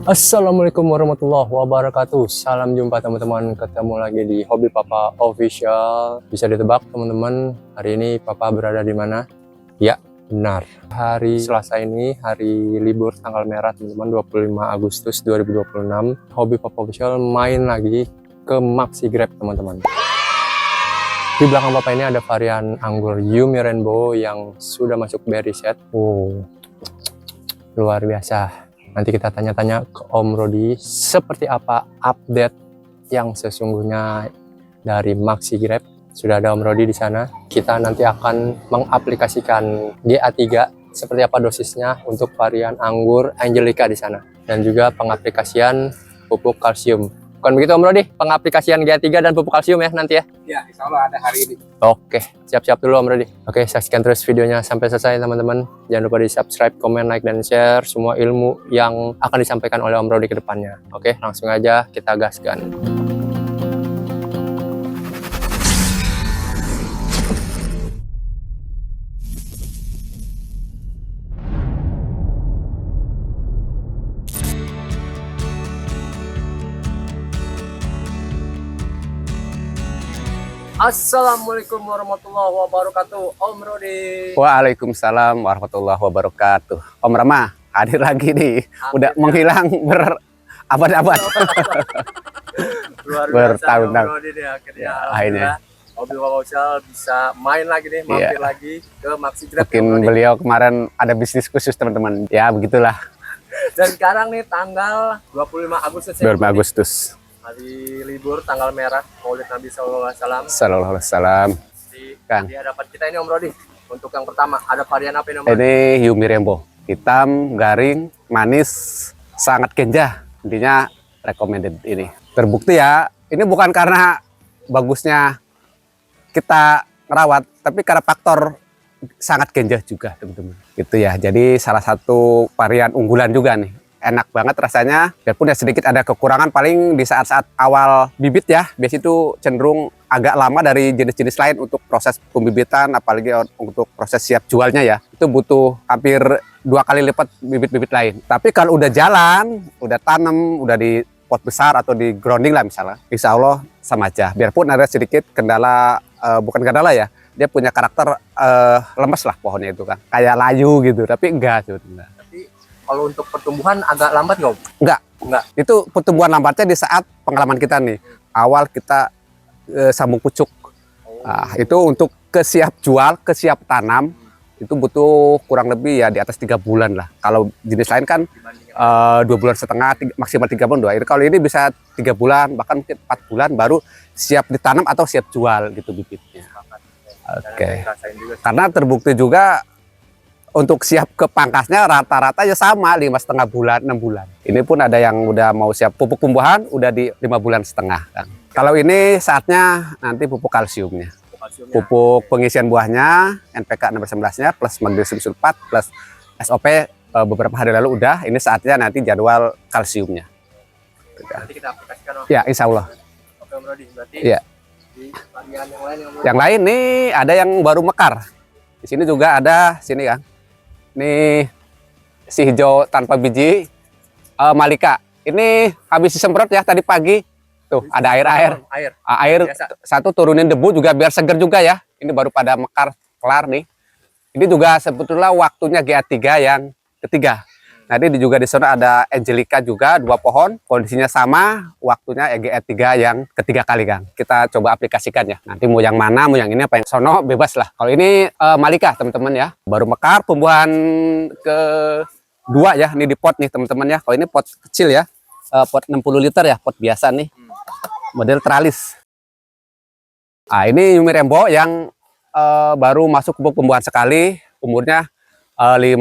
Assalamualaikum warahmatullahi wabarakatuh. Salam jumpa teman-teman. Ketemu lagi di Hobi Papa Official. Bisa ditebak teman-teman, hari ini Papa berada di mana? Ya, benar. Hari Selasa ini hari libur tanggal merah teman-teman, 25 Agustus 2026. Hobi Papa Official main lagi ke Maxi Grab teman-teman. Di belakang Papa ini ada varian anggur Yumi Rainbow yang sudah masuk berry set. Luar biasa. Nanti kita tanya-tanya ke Om Rodi seperti apa update yang sesungguhnya dari Maxi Grab. Sudah ada Om Rodi di sana. Kita nanti akan mengaplikasikan GA3 seperti apa dosisnya untuk varian anggur Angelica di sana, dan juga pengaplikasian pupuk kalsium. Bukan begitu Om Rodi? Pengaplikasian GA3 dan pupuk kalsium ya nanti ya? Ya, insya Allah ada hari ini. Oke, siap-siap dulu Om Rodi. Oke, saksikan terus videonya sampai selesai teman-teman. Jangan lupa di subscribe, komen, like, dan share semua ilmu yang akan disampaikan oleh Om Rodi ke depannya. Oke, langsung aja kita gaskan. Assalamualaikum warahmatullahi wabarakatuh, Om Rodi. Waalaikumsalam warahmatullahi wabarakatuh. Om Rama hadir lagi nih. Udah menghilang berabad-abad. Luar biasa, Bertahun-tahun. Om Rodi nih akhirnya. Ya, Alhamdulillah, Hobi Papa Official bisa main lagi nih, mampir lagi ke Maxi Grab. Mungkin beliau kemarin ada bisnis khusus teman-teman. Ya begitulah. Dan sekarang nih tanggal 25 Agustus. 25 Agustus. Hari libur tanggal merah Maulid Nabi SAW. Sallallahu alaihi wasallam. Di hadapan kita ini Om Rodi, untuk yang pertama ada varian apa ini Om Rodi? Ini Yumi Rainbow. Hitam, garing, manis, sangat kenja. Intinya recommended ini. Terbukti ya, ini bukan karena bagusnya kita merawat, tapi karena faktor sangat kenja juga teman-teman. Gitu ya. Jadi salah satu varian unggulan juga nih. Enak banget rasanya, biarpun ya sedikit ada kekurangan paling di saat-saat awal bibit ya. Biasanya itu cenderung agak lama dari jenis-jenis lain untuk proses pembibitan, apalagi untuk proses siap jualnya ya. Itu butuh hampir 2 kali lipat bibit-bibit lain. Tapi kalau udah jalan, udah tanam, udah di pot besar atau di grounding lah misalnya, insya Allah sama aja. Biarpun ada sedikit kendala, bukan kendala ya, dia punya karakter lemes lah pohonnya itu kan. Kayak layu gitu, tapi enggak sebetulnya. Kalau untuk pertumbuhan agak lambat nggak Om? Enggak. Itu pertumbuhan lambatnya di saat pengalaman kita nih. Awal kita sambung pucuk. Nah, itu untuk ke siap jual, ke siap tanam, itu butuh kurang lebih ya di atas 3 bulan lah. Kalau jenis lain kan 2,5 bulan, maksimal 3 bulan. Kalau ini bisa 3 bulan, bahkan mungkin 4 bulan baru siap ditanam atau siap jual gitu bibitnya. Oke. Karena terbukti juga untuk siap ke pangkasnya rata-rata ya sama 5,5 bulan, 6 bulan. Ini pun ada yang udah mau siap pupuk tumbuhan udah di 5,5 bulan kan. Kalau ini saatnya nanti pupuk kalsiumnya. Pupuk pengisian buahnya NPK 16-nya plus magnesium sulfat plus SOP beberapa hari lalu udah. Ini saatnya nanti jadwal kalsiumnya. Nanti kita aplikasikan Om. Ya, insya Allah. Oke Om Rodi, berarti ya. Di varian yang lain Om Rodi. Yang lain nih ada yang baru mekar. Di sini juga ada sini kan. Nih si hijau tanpa biji Malika. Ini habis disemprot ya tadi pagi. Tuh ada air. Air satu turunin debu juga biar seger juga ya. Ini baru pada mekar kelar nih. Ini juga sebetulnya waktunya GA3 yang ketiga. Nanti juga di sana ada Angelica juga 2 pohon. Kondisinya sama, waktunya GA3 yang ketiga kali Kang. Kita coba aplikasikan ya. Nanti mau yang mana, mau yang ini apa yang sono bebas lah. Kalau ini Malika teman-teman ya. Baru mekar tumbuhan kedua ya. Ini di pot nih teman-teman ya. Kalau ini pot kecil ya. Pot 60 liter ya, pot biasa nih. Model teralis. Nah, ini Yumi Rainbow yang baru masuk pupuk tumbuhan sekali. Umurnya 4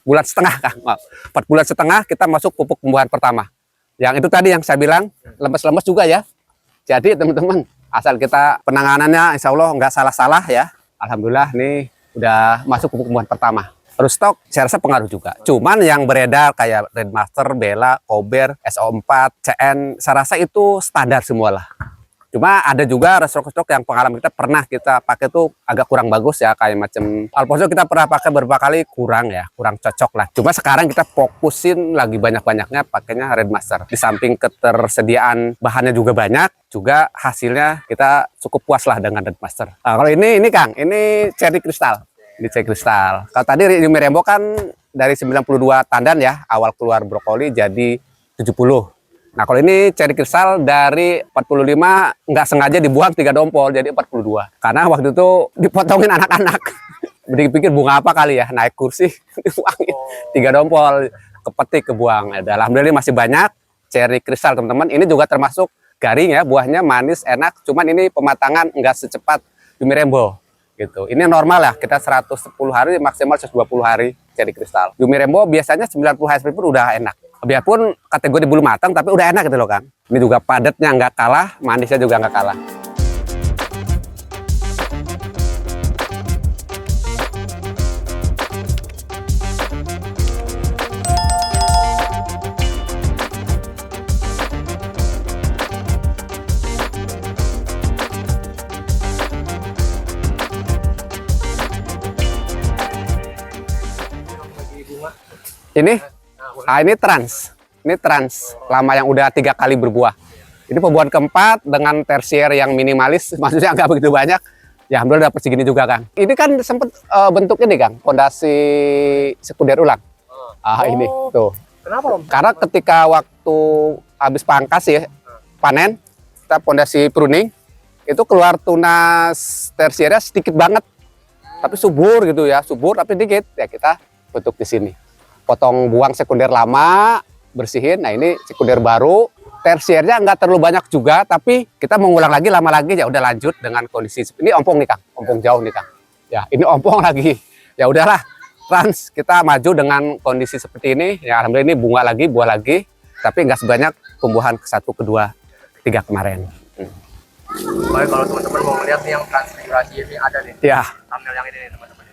bulan setengah Kang. 4 bulan setengah kita masuk pupuk tumbuhan pertama. Yang itu tadi yang saya bilang lemes-lemes juga ya. Jadi teman-teman asal kita penanganannya insya Allah nggak salah-salah ya. Alhamdulillah nih udah masuk pupuk tumbuhan pertama. Terus stok saya rasa pengaruh juga. Cuman yang beredar kayak Red Master, Bella, Kober, SO4, CN saya rasa itu standar semua lah. Cuma ada juga restock yang pengalaman kita pernah kita pakai tuh agak kurang bagus ya, kayak macam Alfonso kita pernah pakai beberapa kali kurang cocok lah. Cuma sekarang kita fokusin lagi banyak-banyaknya pakainya Red Master. Di samping ketersediaan bahannya juga banyak, juga hasilnya kita cukup puas lah dengan Red Master. Nah, kalau ini Kang, ini Cherry Crystal. Ini Cherry Crystal. Kalau tadi Yumi Rainbow kan dari 92 tandan ya, awal keluar brokoli jadi 70. Nah, kalau ini Cherry Crystal dari 45 nggak sengaja dibuang 3 dompol jadi 42. Karena waktu itu dipotongin anak-anak. Pikir bunga apa kali ya, naik kursi dibuangin 3 dompol, kepetik kebuang. Alhamdulillah masih banyak Cherry Crystal teman-teman. Ini juga termasuk garing ya, buahnya manis, enak. Cuman ini pematangan nggak secepat Yumi Rainbow gitu. Ini normal lah, kita 110 hari maksimal 120 hari Cherry Crystal. Yumi Rainbow biasanya 90 hari pun udah enak. Biarpun kategori belum matang, tapi udah enak gitu loh Kang. Ini juga padatnya nggak kalah, manisnya juga nggak kalah. Ini trans lama yang udah 3 kali berbuah. Ini pembuahan keempat dengan tersier yang minimalis, maksudnya nggak begitu banyak. Ya alhamdulillah dapat segini juga Kang. Ini kan sempat bentuk ini Kang, fondasi sekunder ulang. Ini tuh. Kenapa Om? Karena ketika waktu habis pangkas ya, panen, kita fondasi pruning, itu keluar tunas tersiernya sedikit banget. Tapi subur gitu ya, subur tapi dikit. Ya kita bentuk di sini. Potong buang sekunder lama, bersihin. Nah ini sekunder baru, tersiernya nggak terlalu banyak juga, tapi kita mengulang lagi lama lagi ya udah lanjut dengan kondisi ini ompong nih Kang, ompong jauh nih Kang. Ya ini ompong lagi. Ya udahlah, trans kita maju dengan kondisi seperti ini. Ya alhamdulillah ini bunga lagi, buah lagi, tapi nggak sebanyak tumbuhan ke 1, ke 2, 3 kemarin. Baik, kalau teman-teman mau melihat nih yang transfigurasi ini ada nih. Ya. Thumbnail yang ini nih teman-teman.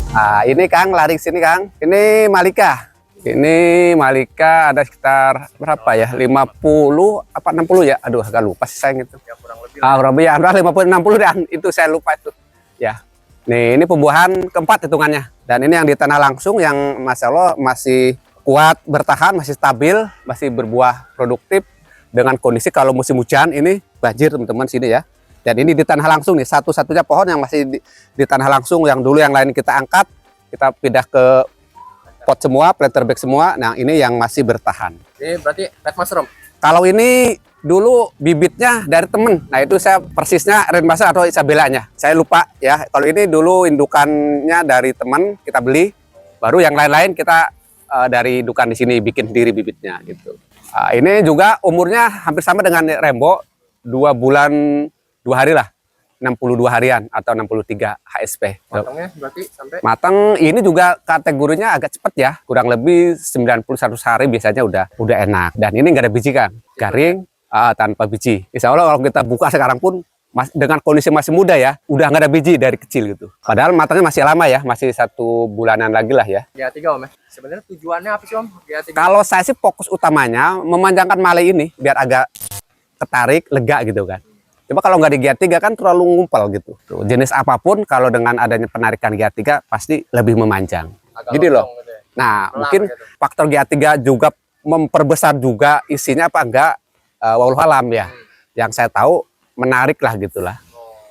Nah, ini Kang, lari sini Kang. Ini Malika. Ini Malika ada sekitar berapa ya? 50 apa 60 ya? Aduh, agak lupa sih saya gitu. Ya kurang lebih. Kurang lebih ya, 50 60 dan itu saya lupa itu. Ya. Nih, ini pembuahan keempat hitungannya. Dan ini yang di tanah langsung yang Masya Allah masih kuat bertahan, masih stabil, masih berbuah produktif dengan kondisi kalau musim hujan ini banjir teman-teman sini ya. Dan ini di tanah langsung nih, satu-satunya pohon yang masih di tanah langsung, yang dulu yang lain kita angkat, kita pindah ke pot semua, planter bag semua. Nah ini yang masih bertahan. Ini berarti Red Master Om? Kalau ini dulu bibitnya dari temen, nah itu saya persisnya Red Master atau Isabellanya, saya lupa ya. Kalau ini dulu indukannya dari teman, kita beli, baru yang lain-lain kita dari indukan di sini bikin sendiri bibitnya gitu. Ini juga umurnya hampir sama dengan Rainbow, 2 bulan 2 hari lah, 62 harian atau 63 HSP. Matangnya berarti sampai? Matang ini juga kategorinya agak cepat ya, kurang lebih 90-100 hari biasanya udah enak. Dan ini nggak ada biji Kang, garing tanpa biji. Insya Allah kalau kita buka sekarang pun dengan kondisi masih muda ya, udah nggak ada biji dari kecil gitu. Padahal matangnya masih lama ya, masih 1 bulanan lagi lah ya. GA3 Om ya? Sebenarnya tujuannya apa sih Om? GA3? Kalau saya sih fokus utamanya memanjangkan male ini biar agak ketarik, lega gitu kan. Coba kalau nggak di GA3 kan terlalu ngumpel gitu. Tuh, jenis apapun kalau dengan adanya penarikan GA3 pasti lebih memanjang. Jadi loh. Gitu ya? Nah, Pelang mungkin gitu. faktor GA3 juga memperbesar juga isinya apa enggak walau alam ya. Yang saya tahu menarik lah gitulah.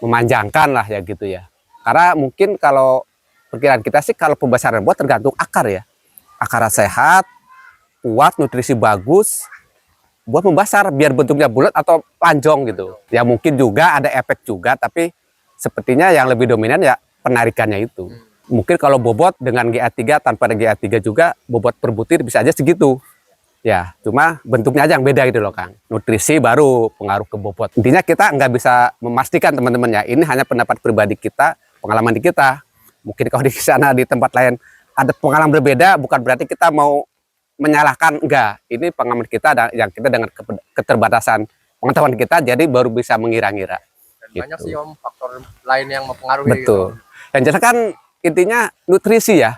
Memanjangkan lah ya gitu ya. Karena mungkin kalau perkiraan kita sih kalau pembesaran buah tergantung akar ya. Akarnya sehat, kuat, nutrisi bagus, buat membesar biar bentuknya bulat atau panjang gitu. Ya mungkin juga ada efek juga, tapi sepertinya yang lebih dominan ya penarikannya itu. Mungkin kalau bobot dengan GA3 tanpa ada GA3 juga bobot per butir bisa aja segitu. Ya, cuma bentuknya aja yang beda gitu loh Kang. Nutrisi baru pengaruh ke bobot. Intinya kita nggak bisa memastikan teman-teman ya. Ini hanya pendapat pribadi kita, pengalaman di kita. Mungkin kalau di sana di tempat lain ada pengalaman berbeda, bukan berarti kita mau menyalahkan, enggak. Ini pengalaman kita yang kita dengan keterbatasan pengetahuan kita jadi baru bisa mengira-ngira. Gitu. Banyak sih Om faktor lain yang mempengaruhi. Betul. Gitu. Yang jelas kan intinya nutrisi ya.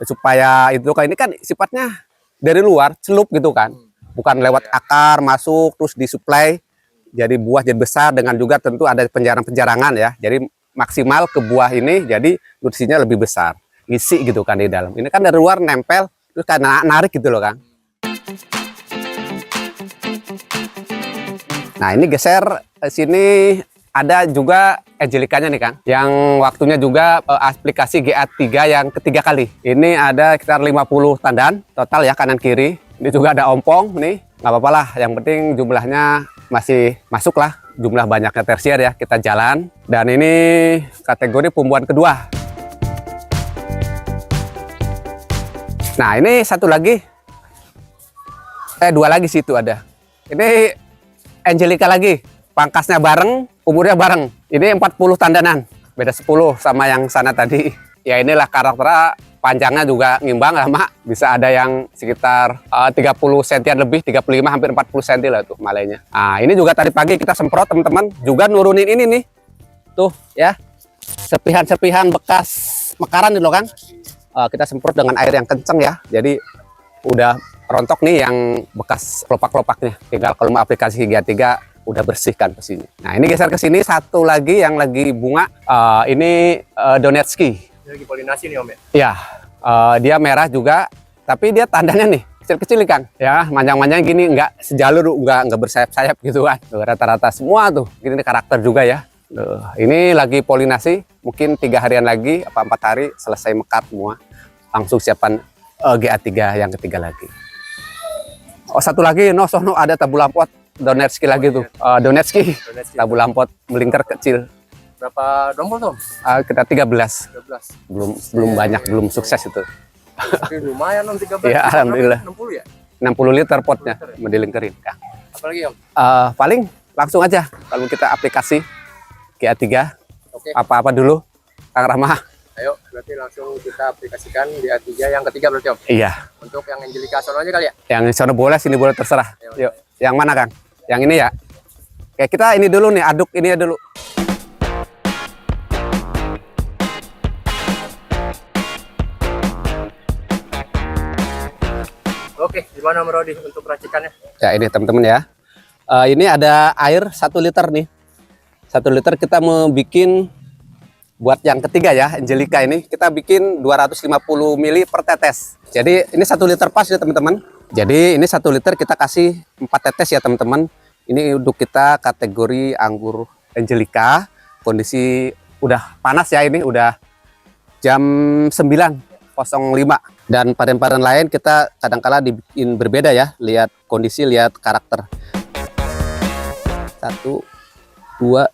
Supaya itu kan ini kan sifatnya dari luar celup gitu kan, bukan lewat akar masuk terus disuplai jadi buah jadi besar, dengan juga tentu ada penjarang-penjarangan ya, jadi maksimal ke buah ini jadi nutrisinya lebih besar, ngisi gitu kan di dalam. Ini kan dari luar nempel terus kan narik gitu loh Kang. Nah ini geser sini ada juga Angelicanya nih Kang, yang waktunya juga aplikasi GA3 yang ketiga kali. Ini ada sekitar 50 tandan total ya kanan kiri. Ini juga ada ompong nih, nggak apa-apa lah. Yang penting jumlahnya masih masuk lah, jumlah banyaknya tersier ya, kita jalan. Dan ini kategori pembuahan kedua. Nah ini satu lagi, dua lagi situ ada. Ini Angelica lagi, pangkasnya bareng, umurnya bareng. Ini 40 tandanan, beda 10 sama yang sana tadi. Ya inilah karakternya, panjangnya juga ngimbang lama. Bisa ada yang sekitar 30 sentian lebih, 35 hampir 40 senti lah tuh malainya. Nah ini juga tadi pagi kita semprot teman-teman, juga nurunin ini nih. Tuh ya, serpihan-serpihan bekas mekaran nih loh Kang. Kita semprot dengan air yang kenceng ya, jadi udah rontok nih yang bekas kelopak-kelopaknya. Tinggal kalau mau aplikasi GA3 udah bersihkan ke sini. Nah, ini geser ke sini satu lagi yang lagi bunga. Ini Donetski. Ini lagi polinasi nih Om ya? Iya, dia merah juga, tapi dia tandanya nih kecil-kecil Kang. Ya, manjang-manjang gini, nggak sejalur, nggak bersayap-sayap gitu kan. Rata-rata semua tuh. Gini karakter juga ya. Ini lagi polinasi, mungkin 3 harian lagi, apa 4 hari selesai mekar semua. Langsung siapan GA3 yang ketiga lagi. Oh satu lagi, sono ada tabu lampot Donetski lagi tuh, Donetski. Tabu lampot melingkar kecil. Berapa dompol Tom? Kita 13. 13. Belum banyak, belum sukses itu. Tapi lumayan Om 13. Ya alhamdulillah. 60 ya? 60 liter potnya mau dilingkerin. Apalagi Om? Paling langsung aja kalau kita aplikasi GA3. Oke. Apa-apa dulu, Kang Rahma. Ayo, berarti langsung kita aplikasikan GA3 yang ketiga berarti Om? Iya. Untuk yang Angelica sono aja kali ya? Yang sono boleh, sini boleh, terserah. Ayo. Yuk, yang mana Kang? Yang ini ya? Oke, kita ini dulu nih, aduk ini ya dulu. Oke, gimana Om Rodi untuk racikannya? Ya ini teman-teman ya. Ini ada air 1 liter nih. 1 liter kita mau bikin buat yang ketiga ya, Angelica ini kita bikin 250 ml per tetes. Jadi ini 1 liter pas ya teman-teman. Jadi ini 1 liter kita kasih 4 tetes ya teman-teman. Ini untuk kita kategori anggur Angelica. Kondisi udah panas ya, ini udah jam 9.05. Dan varian-varian lain kita kadang-kala dibikin berbeda ya. Lihat kondisi, lihat karakter. 1, 2,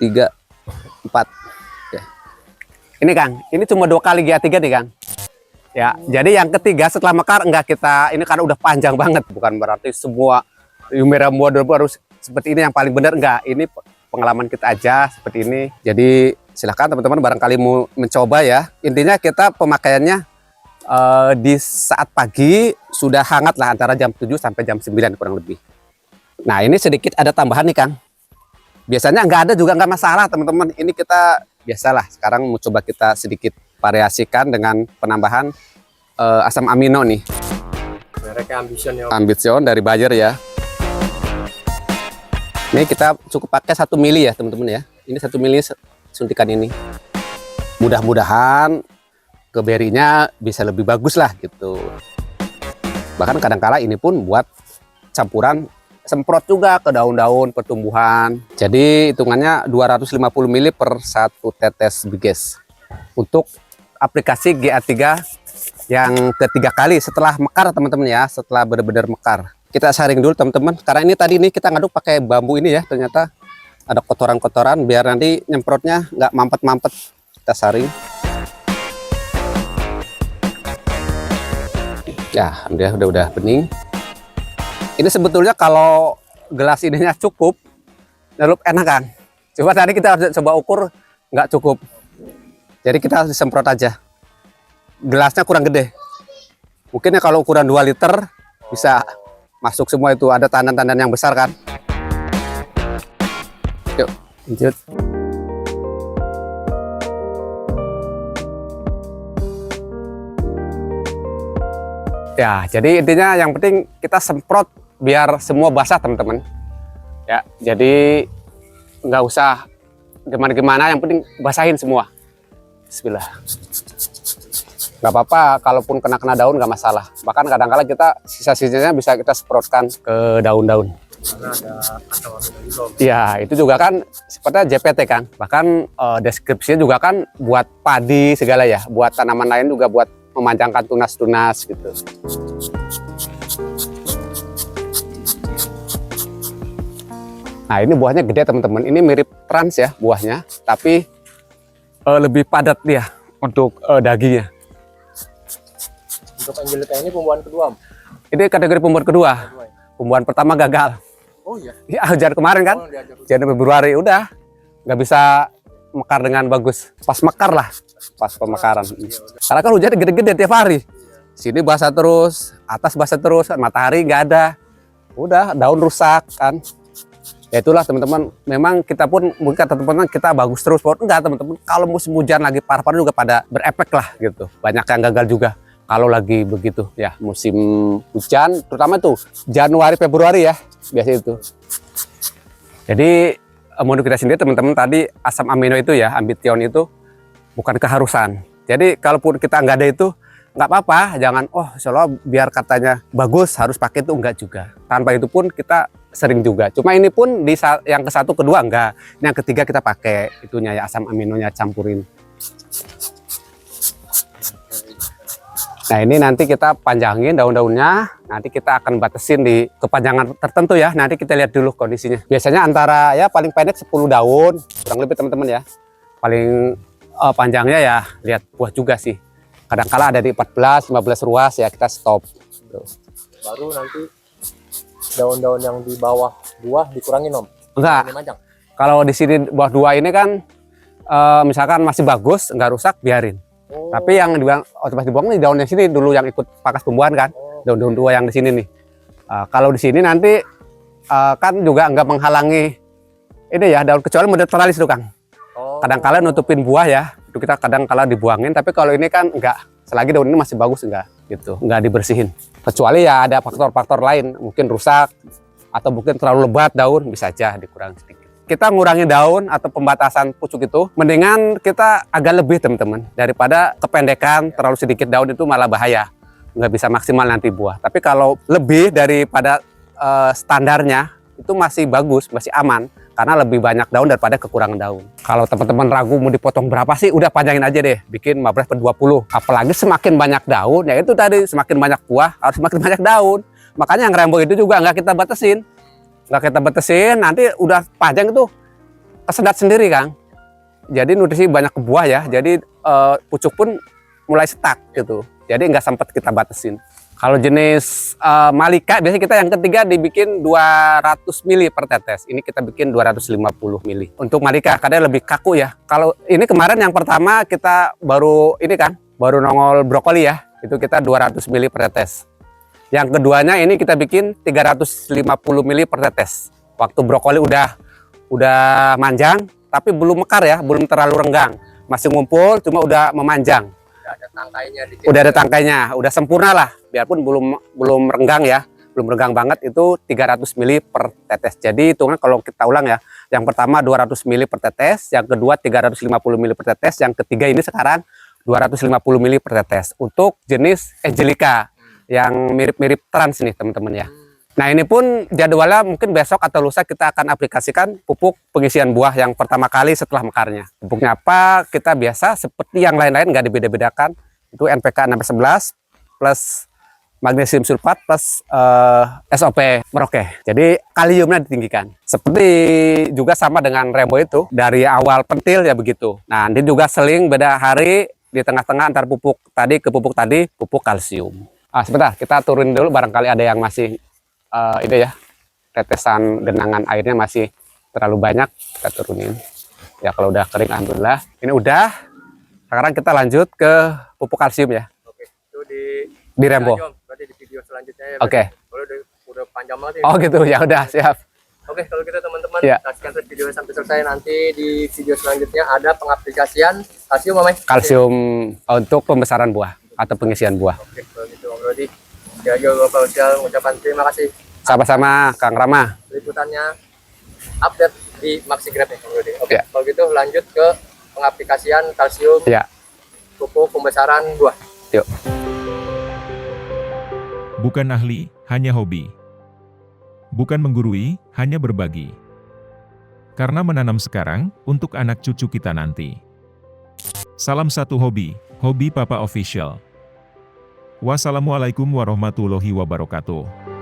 3, 4. Ini Kang, ini cuma 2 kali GA3 nih Kang. Ya, jadi yang ketiga setelah mekar enggak kita, ini karena udah panjang banget. Bukan berarti semua Yumera Muador harus seperti ini yang paling benar, enggak. Ini pengalaman kita aja seperti ini. Jadi silahkan teman-teman barangkali mau mencoba ya. Intinya kita pemakaiannya di saat pagi sudah hangat lah, antara jam 7 sampai jam 9 kurang lebih. Nah ini sedikit ada tambahan nih Kang. Biasanya nggak ada juga nggak masalah teman-teman. Ini kita biasalah, sekarang mau coba kita sedikit variasikan dengan penambahan asam amino nih. Mereknya Ambition ya Om? Ambition dari Bayer ya. Ini kita cukup pakai 1 mili ya teman-teman ya. Ini 1 mili suntikan ini. Mudah-mudahan ke berinya bisa lebih bagus lah gitu. Bahkan kadang-kala ini pun buat campuran semprot juga ke daun-daun pertumbuhan. Jadi hitungannya 250 ml per 1 tetes biges. Untuk aplikasi GA3 yang ketiga kali setelah mekar teman-teman ya, setelah benar-benar mekar. Kita saring dulu teman-teman, karena ini tadi nih kita ngaduk pakai bambu ini ya, ternyata ada kotoran-kotoran, biar nanti nyemprotnya nggak mampet-mampet. Kita saring. Ya, udah bening. Ini sebetulnya kalau gelas ininya cukup, lalu enak kan. Coba tadi kita harus coba ukur, nggak cukup. Jadi kita harus disemprot aja. Gelasnya kurang gede. Mungkin ya kalau ukuran 2 liter bisa masuk semua itu. Ada tandan-tandan yang besar kan. Yuk, lanjut. Ya, jadi intinya yang penting kita semprot biar semua basah teman-teman. Ya, jadi nggak usah gimana-gimana, yang penting basahin semua. Bismillah. Nggak apa-apa, kalaupun kena daun nggak masalah. Bahkan kadang-kala kita sisa-sisanya bisa kita semprotkan ke daun-daun. Karena ada asam amino juga. Ya, itu juga kan sepertinya JPT kan. Bahkan deskripsinya juga kan buat padi segala ya, buat tanaman lain juga, buat memanjangkan tunas-tunas gitu. Nah, ini buahnya gede teman-teman. Ini mirip trans ya buahnya, tapi lebih padat dia untuk dagingnya. Untuk Angelita ini pembuahan kedua. Ini kategori pembuahan kedua. Pembuahan pertama gagal. Oh iya. Ya, hujan kemarin kan. Januari Februari udah nggak bisa mekar dengan bagus. Pas mekar lah, pas pemekaran. Karena kan hujan gede-gede tiap hari. Sini basah terus, atas basah terus, matahari nggak ada. Udah daun rusak kan. Ya itulah teman-teman. Memang kita pun mungkin kata teman-teman kita bagus terus. Enggak teman-teman. Kalau musim hujan lagi parah-parah juga pada berefek lah gitu. Banyak yang gagal juga. Kalau lagi begitu ya musim hujan, terutama tuh Januari Februari ya biasa itu. Jadi menurut kita sendiri teman-teman, tadi asam amino itu ya, ambition itu bukan keharusan. Jadi kalaupun kita nggak ada itu nggak apa-apa, jangan selalu biar katanya bagus harus pakai itu, enggak juga. Tanpa itu pun kita sering juga. Cuma ini pun di yang ke satu kedua enggak, yang ketiga kita pakai itunya ya, asam aminonya campurin. Nah ini nanti kita panjangin daun-daunnya, nanti kita akan batasin di kepanjangan tertentu ya, nanti kita lihat dulu kondisinya. Biasanya antara ya paling pendek 10 daun, kurang lebih teman-teman ya. Paling panjangnya ya lihat buah juga sih. Kadang-kala ada di 14-15 ruas ya, kita stop. Tuh. Baru nanti daun-daun yang di bawah buah dikurangin Om? Enggak, kalau di sini buah dua ini kan misalkan masih bagus, enggak rusak, biarin. Tapi yang dibuang, otomatis dibuang nih daunnya sini dulu yang ikut pakas pembuahan kan, daun-daun tua yang di sini nih. Kalau di sini nanti kan juga nggak menghalangi ini ya daun, kecuali model teralis tuh Kang. Kadang-kala nutupin buah ya, itu kita kadang-kala dibuangin. Tapi kalau ini kan nggak, selagi daun ini masih bagus nggak gitu, nggak dibersihin. Kecuali ya ada faktor-faktor lain, mungkin rusak atau mungkin terlalu lebat daun, bisa aja dikurang sedikit. Kita ngurangi daun atau pembatasan pucuk itu, mendingan kita agak lebih teman-teman, daripada kependekan terlalu sedikit daun itu malah bahaya, nggak bisa maksimal nanti buah. Tapi kalau lebih daripada standarnya itu masih bagus, masih aman, karena lebih banyak daun daripada kekurangan daun. Kalau teman-teman ragu mau dipotong berapa sih, udah panjangin aja deh, bikin 15/20. Apalagi semakin banyak daun, ya itu tadi semakin banyak buah harus semakin banyak daun. Makanya yang rainbow itu juga nggak kita batasin. Nanti udah panjang itu kesedot sendiri Kang. Jadi nutrisi banyak ke buah ya, jadi pucuk pun mulai stuck gitu. Jadi nggak sempat kita batasin. Kalau jenis Malika biasanya kita yang ketiga dibikin 200 ml per tetes. Ini kita bikin 250 ml. Untuk Malika kadang lebih kaku ya. Kalau ini kemarin yang pertama kita baru nongol brokoli ya. Itu kita 200 ml per tetes. Yang keduanya ini kita bikin 350 ml per tetes. Waktu brokoli udah manjang, tapi belum mekar ya, belum terlalu renggang. Masih ngumpul, cuma udah memanjang. Udah ada tangkainya, udah sempurna lah. Biarpun belum renggang ya, belum renggang banget, itu 300 ml per tetes. Jadi hitungan kalau kita ulang ya, yang pertama 200 ml per tetes, yang kedua 350 ml per tetes, yang ketiga ini sekarang 250 ml per tetes. Untuk jenis Angelica yang mirip-mirip trans nih teman-teman ya. Nah ini pun jadwalnya mungkin besok atau lusa kita akan aplikasikan pupuk pengisian buah yang pertama kali setelah mekarnya. Pupuknya apa? Kita biasa seperti yang lain-lain, nggak dibeda-bedakan. Itu NPK 1611 plus magnesium sulfat plus SOP Merauke. Jadi kaliumnya ditinggikan. Seperti juga sama dengan Rainbow itu, dari awal pentil ya begitu. Nah ini juga seling beda hari di tengah-tengah antar pupuk tadi ke pupuk tadi, pupuk kalsium. Sebentar, kita turunin dulu, barangkali ada yang masih itu ya, tetesan genangan airnya masih terlalu banyak, kita turunin. Ya kalau udah kering alhamdulillah. Ini udah. Sekarang kita lanjut ke pupuk kalsium ya. Oke, itu di Rainbow. Berarti di video selanjutnya ya. Oke. Udah panjang banget ya. Oh gitu, ya udah siap. Oke, kalau gitu teman-teman, Ya. saksikan terus video sampai selesai. Nanti di video selanjutnya ada pengaplikasian kalsium, Mamai. Kalsium untuk pembesaran buah atau pengisian buah. Oke, kalau gitu Om Rodi. Sekali lagi Bapak Official mengucapkan terima kasih Sama-sama Kang Rama. liputannya, update di Maxigrab nih Kang Dodi. Oke, Ya. kalau gitu lanjut ke pengaplikasian kalsium Ya, pupuk pembesaran buah. yuk. Bukan ahli, hanya hobi. Bukan menggurui, hanya berbagi. Karena menanam sekarang, untuk anak cucu kita nanti. Salam satu hobi, Hobi Papa Official. Wassalamualaikum warahmatullahi wabarakatuh.